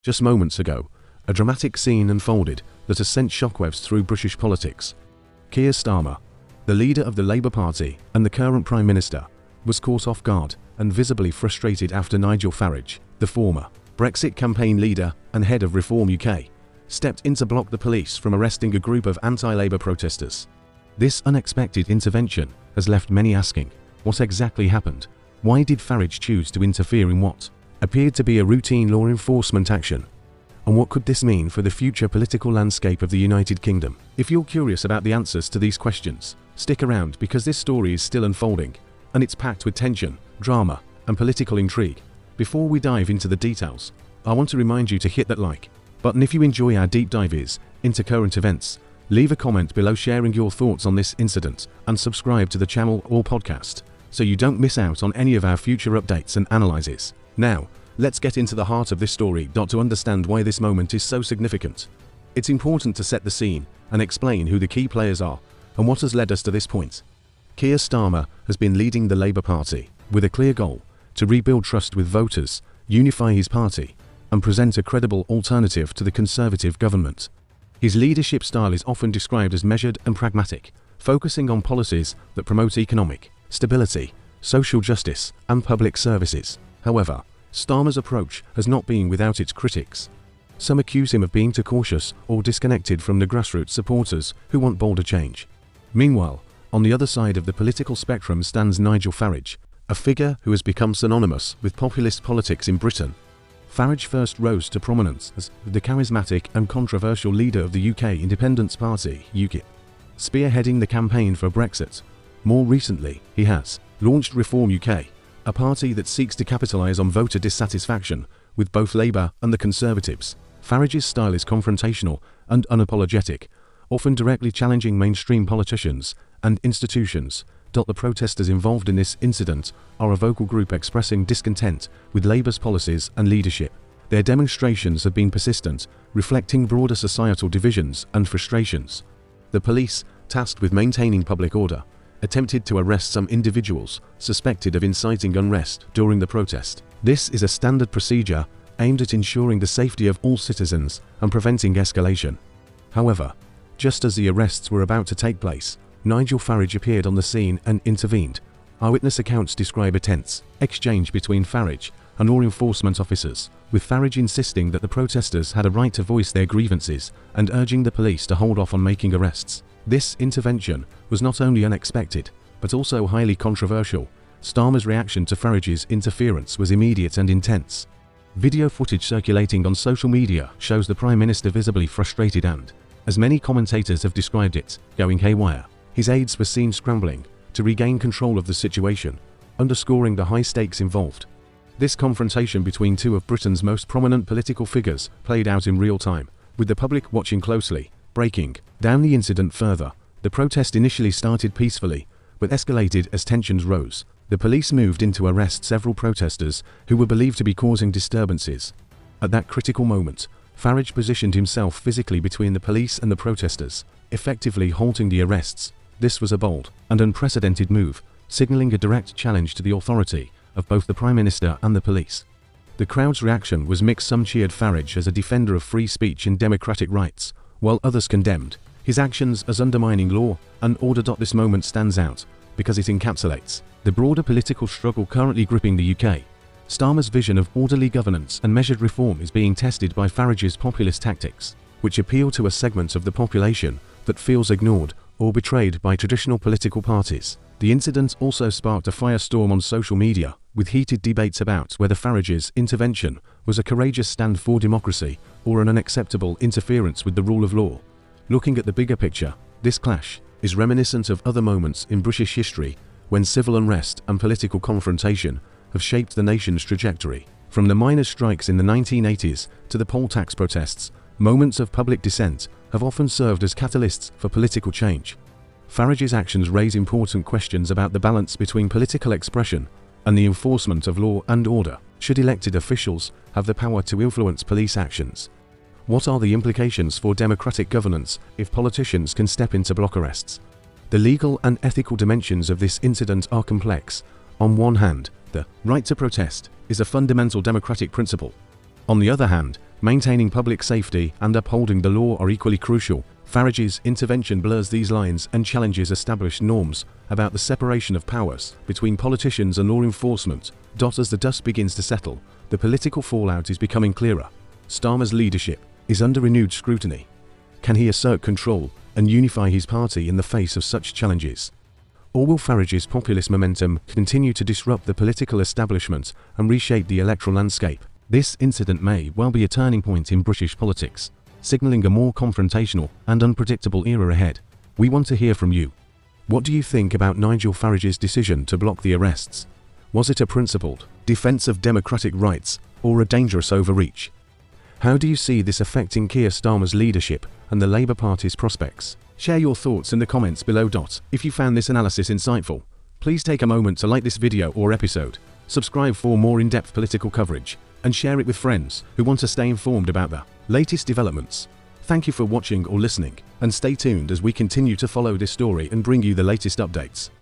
Just moments ago, a dramatic scene unfolded that has sent shockwaves through British politics. Keir Starmer, the leader of the Labour Party and the current Prime Minister, was caught off guard and visibly frustrated after Nigel Farage, the former Brexit campaign leader and head of Reform UK, stepped in to block the police from arresting a group of anti-Labour protesters. This unexpected intervention has left many asking, what exactly happened? Why did Farage choose to interfere in what appeared to be a routine law enforcement action? And what could this mean for the future political landscape of the United Kingdom? If you're curious about the answers to these questions, stick around because this story is still unfolding, and it's packed with tension, drama, and political intrigue. Before we dive into the details, I want to remind you to hit that like button if you enjoy our deep dives into current events, leave a comment below sharing your thoughts on this incident, and subscribe to the channel or podcast so you don't miss out on any of our future updates and analyses. Now, let's get into the heart of this story to understand why this moment is so significant. It's important to set the scene and explain who the key players are and what has led us to this point. Keir Starmer has been leading the Labour Party with a clear goal to rebuild trust with voters, unify his party, and present a credible alternative to the Conservative government. His leadership style is often described as measured and pragmatic, focusing on policies that promote economic stability, social justice, and public services. However, Starmer's approach has not been without its critics. Some accuse him of being too cautious or disconnected from the grassroots supporters who want bolder change. Meanwhile, on the other side of the political spectrum stands Nigel Farage, a figure who has become synonymous with populist politics in Britain. Farage first rose to prominence as the charismatic and controversial leader of the UK Independence Party, UKIP, spearheading the campaign for Brexit. More recently, he has launched Reform UK, a party that seeks to capitalise on voter dissatisfaction with both Labour and the Conservatives. Farage's style is confrontational and unapologetic, often directly challenging mainstream politicians and institutions. The protesters involved in this incident are a vocal group expressing discontent with Labour's policies and leadership. Their demonstrations have been persistent, reflecting broader societal divisions and frustrations. The police, tasked with maintaining public order, attempted to arrest some individuals suspected of inciting unrest during the protest. This is a standard procedure aimed at ensuring the safety of all citizens and preventing escalation. However, just as the arrests were about to take place, Nigel Farage appeared on the scene and intervened. Eyewitness accounts describe a tense exchange between Farage and law enforcement officers, with Farage insisting that the protesters had a right to voice their grievances and urging the police to hold off on making arrests. This intervention was not only unexpected, but also highly controversial. Starmer's reaction to Farage's interference was immediate and intense. Video footage circulating on social media shows the Prime Minister visibly frustrated and, as many commentators have described it, going haywire. His aides were seen scrambling to regain control of the situation, underscoring the high stakes involved. This confrontation between two of Britain's most prominent political figures played out in real time, with the public watching closely. Breaking down the incident further, the protest initially started peacefully, but escalated as tensions rose. The police moved in to arrest several protesters who were believed to be causing disturbances. At that critical moment, Farage positioned himself physically between the police and the protesters, effectively halting the arrests. This was a bold and unprecedented move, signalling a direct challenge to the authority of both the Prime Minister and the police. The crowd's reaction was mixed. Some cheered Farage as a defender of free speech and democratic rights, while others condemned his actions as undermining law and order. This moment stands out because it encapsulates the broader political struggle currently gripping the UK. Starmer's vision of orderly governance and measured reform is being tested by Farage's populist tactics, which appeal to a segment of the population that feels ignored or betrayed by traditional political parties. The incident also sparked a firestorm on social media, with heated debates about whether Farage's intervention was a courageous stand for democracy or an unacceptable interference with the rule of law. Looking at the bigger picture, this clash is reminiscent of other moments in British history when civil unrest and political confrontation have shaped the nation's trajectory. From the miners' strikes in the 1980s to the poll tax protests, moments of public dissent have often served as catalysts for political change. Farage's actions raise important questions about the balance between political expression and the enforcement of law and order. Should elected officials have the power to influence police actions? What are the implications for democratic governance if politicians can step in to block arrests? The legal and ethical dimensions of this incident are complex. On one hand, the right to protest is a fundamental democratic principle. On the other hand, Maintaining public safety and upholding the law are equally crucial. Farage's intervention blurs these lines and challenges established norms about the separation of powers between politicians and law enforcement. As the dust begins to settle, the political fallout is becoming clearer. Starmer's leadership is under renewed scrutiny. Can he assert control and unify his party in the face of such challenges? Or will Farage's populist momentum continue to disrupt the political establishment and reshape the electoral landscape? This incident may well be a turning point in British politics, signalling a more confrontational and unpredictable era ahead. We want to hear from you. What do you think about Nigel Farage's decision to block the arrests? Was it a principled defense of democratic rights or a dangerous overreach? How do you see this affecting Keir Starmer's leadership and the Labour Party's prospects? Share your thoughts in the comments below. If you found this analysis insightful, please take a moment to like this video or episode, subscribe for more in-depth political coverage, and share it with friends who want to stay informed about the latest developments. Thank you for watching or listening, and stay tuned as we continue to follow this story and bring you the latest updates.